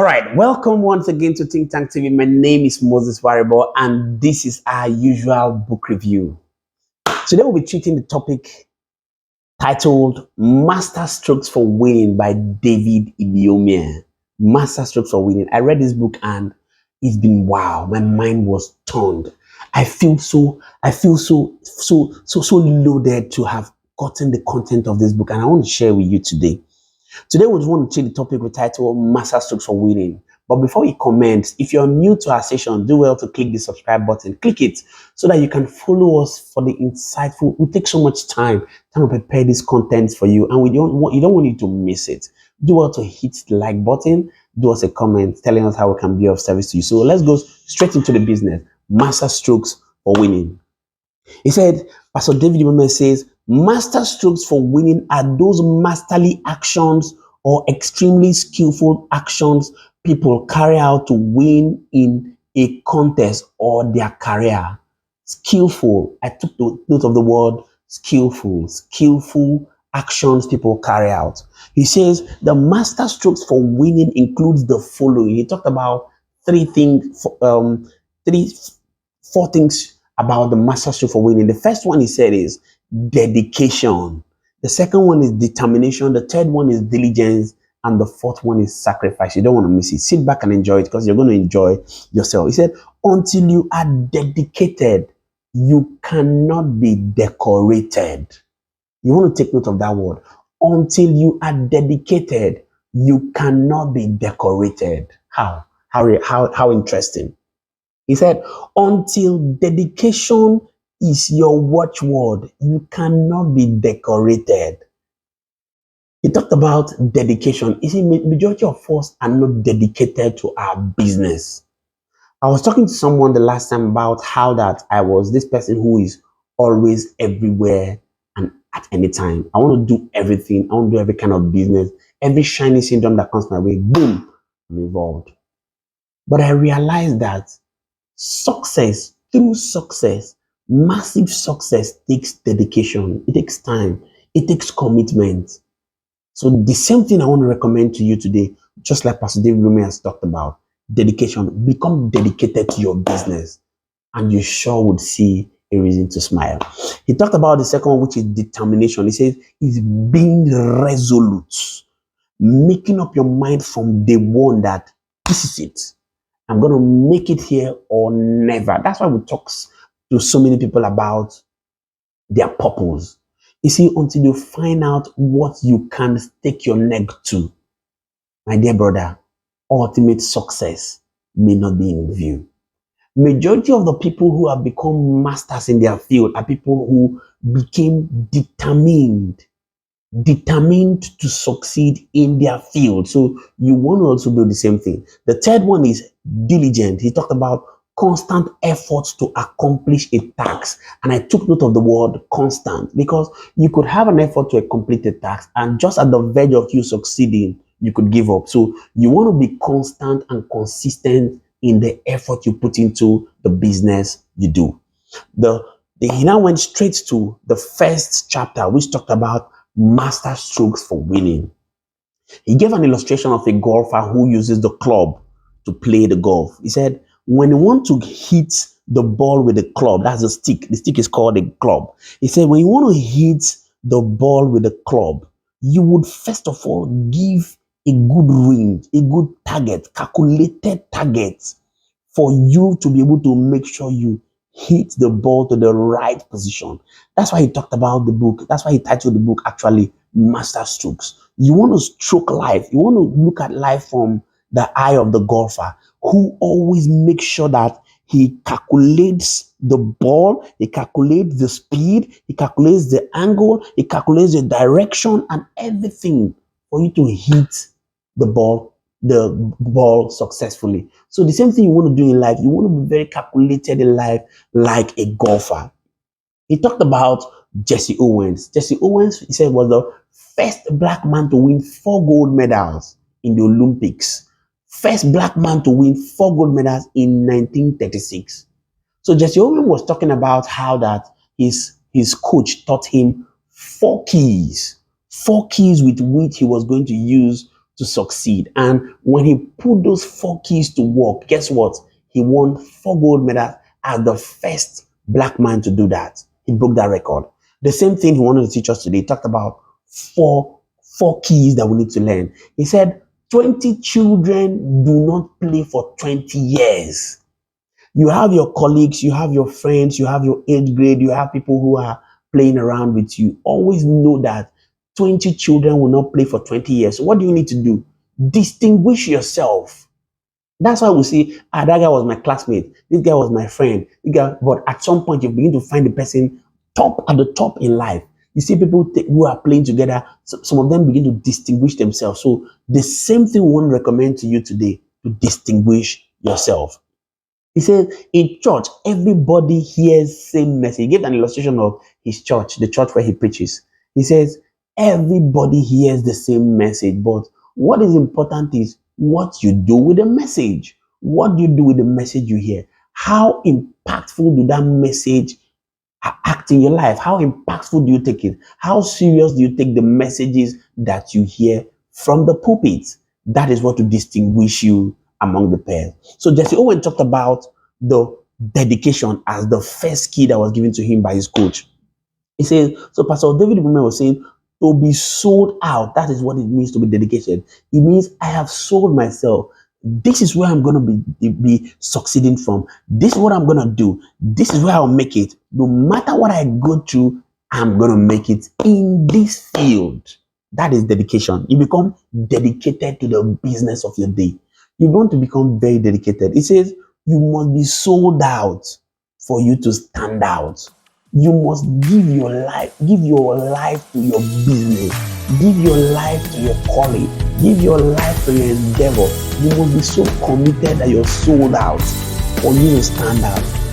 right, welcome once again to Think Tank TV. My name is Moses Variable, and this is our usual book review. Today we'll be treating the topic titled Masterstrokes for Winning by David Ibiyeomie. Masterstrokes for Winning. I read this book and it's been wow. My mind was turned. I feel so loaded to have gotten the content of this book, and I want to share with you today. Today, we want to take the topic we titled Masterstrokes for Winning. But before we comment, if you're new to our session, do well to click the subscribe button. Click it so that you can follow us for the insightful. We take so much time to prepare this content for you, and you don't want you to miss it. Do well to hit the like button. Do us a comment telling us how we can be of service to you. So let's go straight into the business. Masterstrokes for Winning. He said, Pastor David Ibiyeomie says, masterstrokes for winning are those masterly actions or extremely skillful actions people carry out to win in a contest or their career. Skillful. I took note of the word skillful. Skillful actions people carry out. He says the masterstrokes for winning includes the following. He talked about four things about the masterstroke for winning. The first one he said is dedication. The second one is determination. The third one is diligence. And the fourth one is sacrifice. You don't want to miss it. Sit back and enjoy it because you're going to enjoy yourself. He said, until you are dedicated, you cannot be decorated. You want to take note of that word. Until you are dedicated, you cannot be decorated. How interesting. He said, until dedication is your watchword, you cannot be decorated. He talked about dedication. You see, majority of us are not dedicated to our business. I was talking to someone the last time about how that I was this person who is always everywhere and at any time. I want to do everything. I want to do every kind of business. Every shiny syndrome that comes my way, boom, I'm involved. But I realized that true success, massive success takes dedication. It takes time. It takes commitment. So the same thing I want to recommend to you today, just like Pastor David Ibiyeomie has talked about, dedication. Become dedicated to your business and you sure would see a reason to smile. He talked about the second one, which is determination. He says, it's being resolute, making up your mind from day one that this is it. I'm going to make it here or never. That's why we talk to so many people about their purpose. You see, until you find out what you can stake your neck to, my dear brother, ultimate success may not be in view. Majority of the people who have become masters in their field are people who became determined to succeed in their field. So you want to also do the same thing. The third one is diligent. He talked about constant efforts to accomplish a task. And I took note of the word constant because you could have an effort to complete a task and just at the verge of you succeeding, you could give up. So you want to be constant and consistent in the effort you put into the business you do. He now went straight to the first chapter, which talked about masterstrokes for winning. He gave an illustration of a golfer who uses the club to play the golf. He said, when you want to hit the ball with a club, that's a stick. The stick is called a club. He said, when you want to hit the ball with a club, you would first of all give a good range, a good target, calculated target for you to be able to make sure you hit the ball to the right position. That's why he talked about the book. That's why he titled the book actually Masterstrokes. You want to stroke life. You want to look at life from the eye of the golfer who always makes sure that he calculates the ball, he calculates the speed, he calculates the angle, he calculates the direction and everything for you to hit the ball successfully. So the same thing you want to do in life, you want to be very calculated in life like a golfer. He talked about Jessy Owens. Jessy Owens, he said, was the first black man to win 4 gold medals in the Olympics. First black man to win 4 gold medals in 1936. So Jessy Owen was talking about how that his coach taught him 4 keys with which he was going to use to succeed. And when he put those 4 keys to work, guess what? He won 4 gold medals as the first black man to do that. He broke that record. The same thing he wanted to teach us today. He talked about four keys that we need to learn. He said, 20 children do not play for 20 years. You have your colleagues, you have your friends, you have your age grade, you have people who are playing around with you. Always know that 20 children will not play for 20 years. So what do you need to do? Distinguish yourself. That's why we see, that guy was my classmate, this guy was my friend. But at some point, you begin to find the person at the top in life. You see people who are playing together, some of them begin to distinguish themselves. So the same thing we want to recommend to you today, to distinguish yourself. He said, in church, everybody hears same message. He gave an illustration of his church, the church where he preaches. He says, everybody hears the same message, but what is important is what you do with the message. What do you do with the message you hear? How impactful do that message act in your life? How impactful do you take it? How serious do you take the messages that you hear from the pulpit? That is what will distinguish you among the pairs. So Jessy Owen talked about the dedication as the first key that was given to him by his coach. He says, so Pastor David Ibiyeomie was saying, to be sold out, that is what it means to be dedicated. It means I have sold myself. This is where I'm going to be succeeding from. This is what I'm going to do. This is where I'll make it. No matter what I go through, I'm going to make it in this field. That is dedication. You become dedicated to the business of your day. You want to become very dedicated. It says you must be sold out for you to stand out. You must give your life to your business. Give your life to your calling. Give your life to your endeavor. You must be so committed that you're sold out for you to stand out.